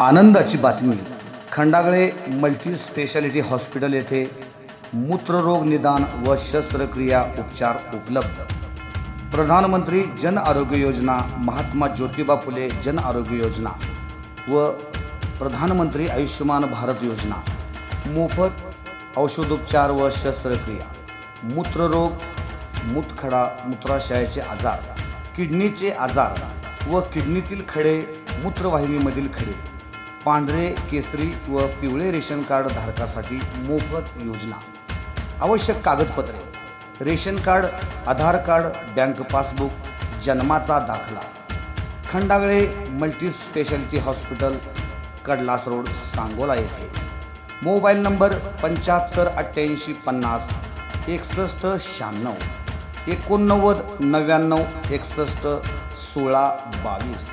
आनंदाची बातमी, Khandagale multi speciality hospital येथे मूत्ररोग निदान व शस्त्रक्रिया उपचार उपलब्ध। प्रधानमंत्री जन आरोग्य योजना, महात्मा ज्योतिबा फुले जन आरोग्य योजना व प्रधानमंत्री आयुष्यमान भारत योजना, मोफत औषधोपचार व शस्त्रक्रिया, मूत्ररोग, मूतखडा, मूत्राशयाचे आजार, किडनीचे आजार व किडनीतील खडे, मूत्रवाहिनीमधील खडे, पांढरे, केसरी व पिवळे रेशन कार्ड धारकासाठी मोफत योजना। आवश्यक कागदपत्रे: ration card, Aadhaar card, bank passbook, जन्माचा दाखला। Khandagale multi speciality hospital, Kadlas road, Sangola येथे। Mobile number 75 88 50 61 96 89 99 61 16 22।